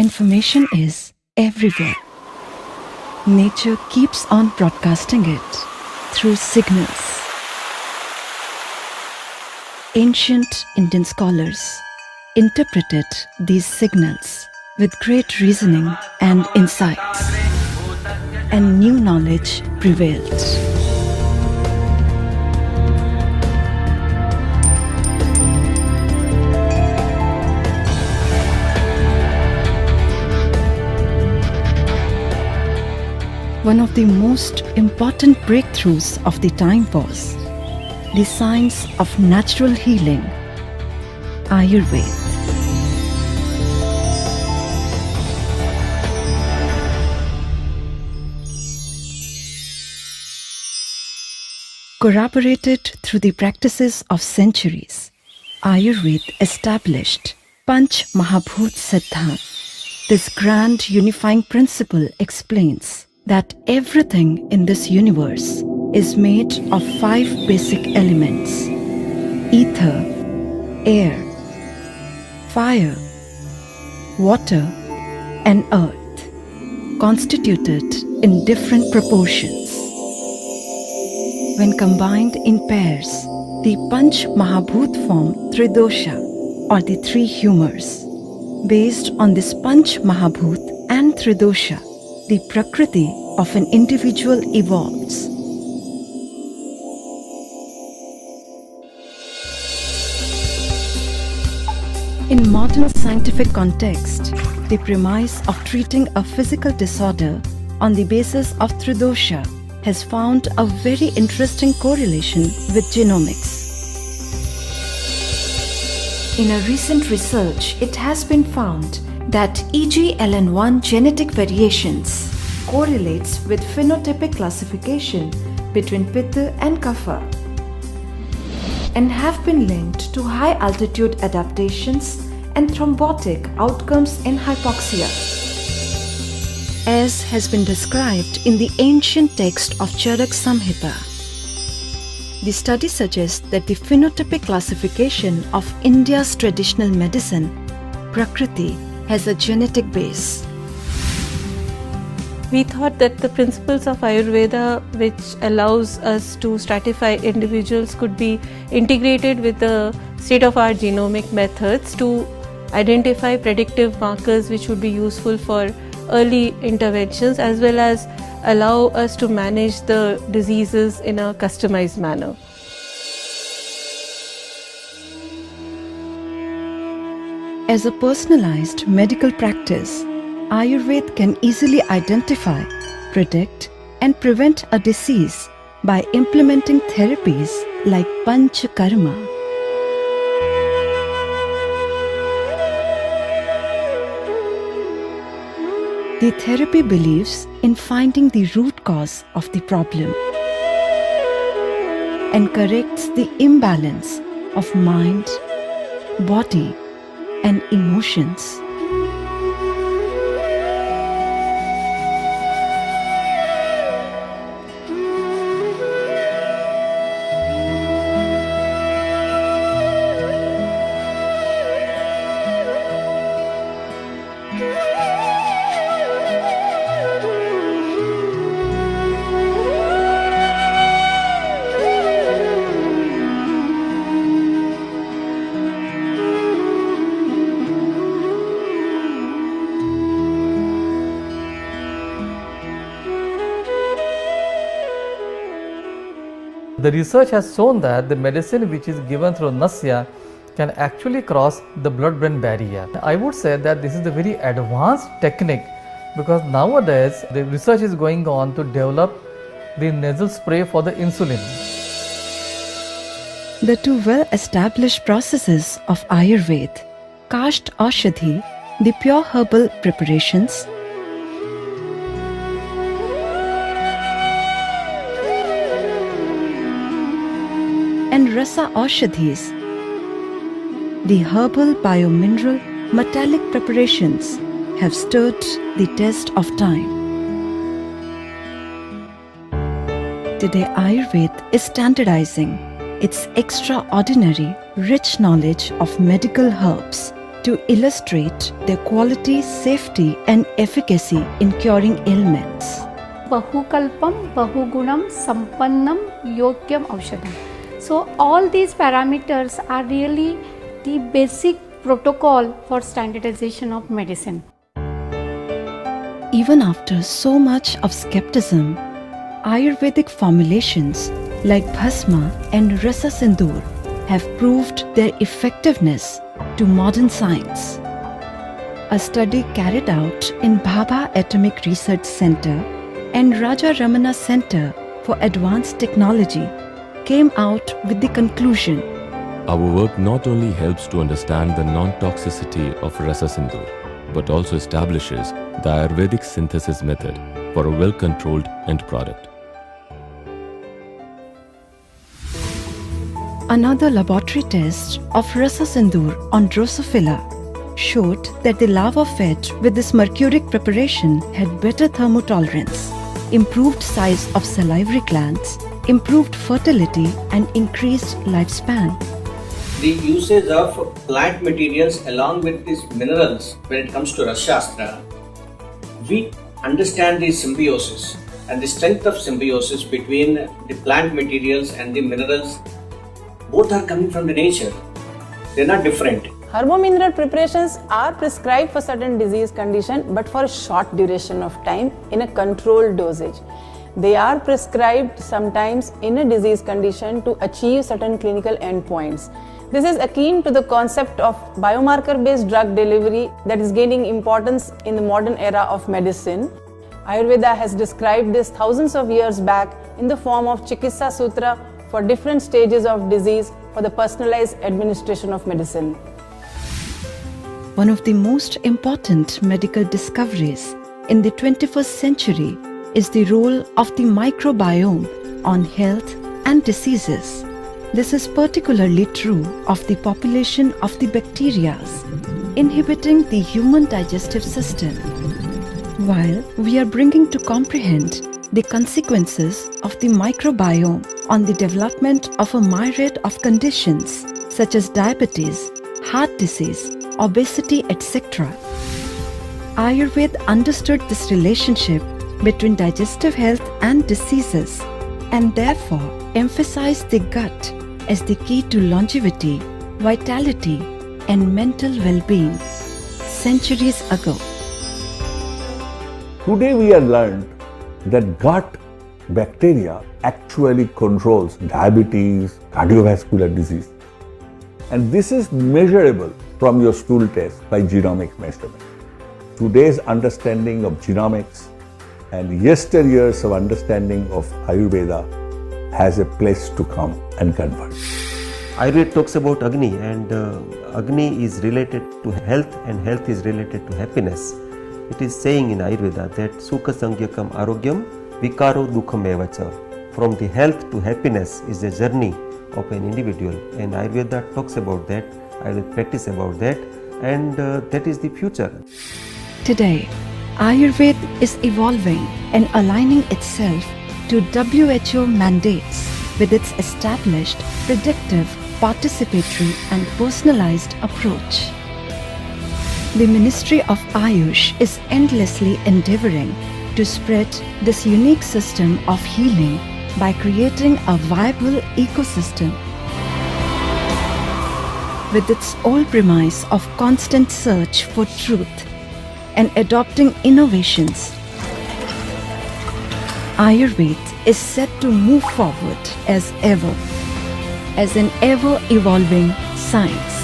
information is everywhere. Nature keeps on broadcasting it through signals. Ancient Indian scholars interpreted these signals with great reasoning and insights, and new knowledge prevailed. One of the most important breakthroughs of the time was the science of natural healing, Ayurveda. Corroborated through the practices of centuries, Ayurveda established Panch Mahabhut Siddhant. This grand unifying principle explains that everything in this universe is made of 5 basic elements: ether, air, fire, water, and earth, constituted in different proportions. When combined in pairs, the Panch Mahabhut form Tridosha, or the 3 humors. Based on this Panch Mahabhut and Tridosha, the Prakriti of an individual evolves. In modern scientific context, the premise of treating a physical disorder on the basis of Tridosha has found a very interesting correlation with genomics. In a recent research, it has been found that EGLN1 genetic variations correlates with phenotypic classification between Pitta and Kapha, and have been linked to high altitude adaptations and thrombotic outcomes in hypoxia, as has been described in the ancient text of Charak Samhita. The study suggests that the phenotypic classification of India's traditional medicine, Prakriti, has a genetic base. We thought that the principles of Ayurveda, which allows us to stratify individuals, could be integrated with the state-of-art genomic methods to identify predictive markers which would be useful for early interventions, as well as allow us to manage the diseases in a customized manner. As a personalized medical practice, Ayurveda can easily identify, predict, and prevent a disease by implementing therapies like Panchakarma. The therapy believes in finding the root cause of the problem and corrects the imbalance of mind, body, and emotions. The research has shown that the medicine which is given through Nasya can actually cross the blood-brain barrier. I would say that this is a very advanced technique, because nowadays the research is going on to develop the nasal spray for the insulin. The 2 well-established processes of Ayurveda, Kasht Aushadhi, the pure herbal preparations, and Rasa Aushadhis, the herbal biomineral metallic preparations, have stood the test of time. Today, Ayurveda is standardizing its extraordinary rich knowledge of medical herbs to illustrate their quality, safety, and efficacy in curing ailments. Bahukalpam, Bahugunam, Sampannam, Yogyam, Aushadam. So all these parameters are really the basic protocol for standardization of medicine. Even after so much of skepticism, Ayurvedic formulations like Bhasma and Rasa Sindoor have proved their effectiveness to modern science. A study carried out in Bhabha Atomic Research Center and Raja Ramana Center for Advanced Technology came out with the conclusion. Our work not only helps to understand the non-toxicity of Rasa Sindoor, but also establishes the Ayurvedic synthesis method for a well-controlled end product. Another laboratory test of Rasa Sindoor on Drosophila showed that the larva fed with this mercuric preparation had better thermotolerance, improved size of salivary glands, improved fertility and increased lifespan. The usage of plant materials along with these minerals when it comes to Rasashastra, we understand the symbiosis and the strength of symbiosis between the plant materials and the minerals. Both are coming from the nature. They are not different. Herbomineral preparations are prescribed for certain disease condition but for a short duration of time in a controlled dosage. They are prescribed sometimes in a disease condition to achieve certain clinical endpoints. This is akin to the concept of biomarker-based drug delivery that is gaining importance in the modern era of medicine. Ayurveda has described this thousands of years back in the form of Chikitsa Sutra for different stages of disease for the personalized administration of medicine. One of the most important medical discoveries in the 21st century is the role of the microbiome on health and diseases. This is particularly true of the population of the bacteria, inhibiting the human digestive system. While we are bringing to comprehend the consequences of the microbiome on the development of a myriad of conditions such as diabetes, heart disease, obesity, etc. Ayurveda understood this relationship between digestive health and diseases and therefore emphasized the gut as the key to longevity, vitality, and mental well-being centuries ago. Today we have learned that gut bacteria actually controls diabetes, cardiovascular disease. And this is measurable from your stool test by genomic measurement. Today's understanding of genomics and yesteryears of understanding of Ayurveda has a place to come and converge. Ayurveda talks about Agni, and Agni is related to health and health is related to happiness. It is saying in Ayurveda that Sukha Sangyakam Arogyam Vikaro Dukham Evacha. From the health to happiness is a journey of an individual, and Ayurveda talks about that, Ayurveda practice about that, and that is the future. Today, Ayurveda is evolving and aligning itself to WHO mandates with its established, predictive, participatory and personalized approach. The Ministry of Ayush is endlessly endeavoring to spread this unique system of healing by creating a viable ecosystem. With its old premise of constant search for truth and adopting innovations, Ayurveda is set to move forward as ever, as an ever-evolving science.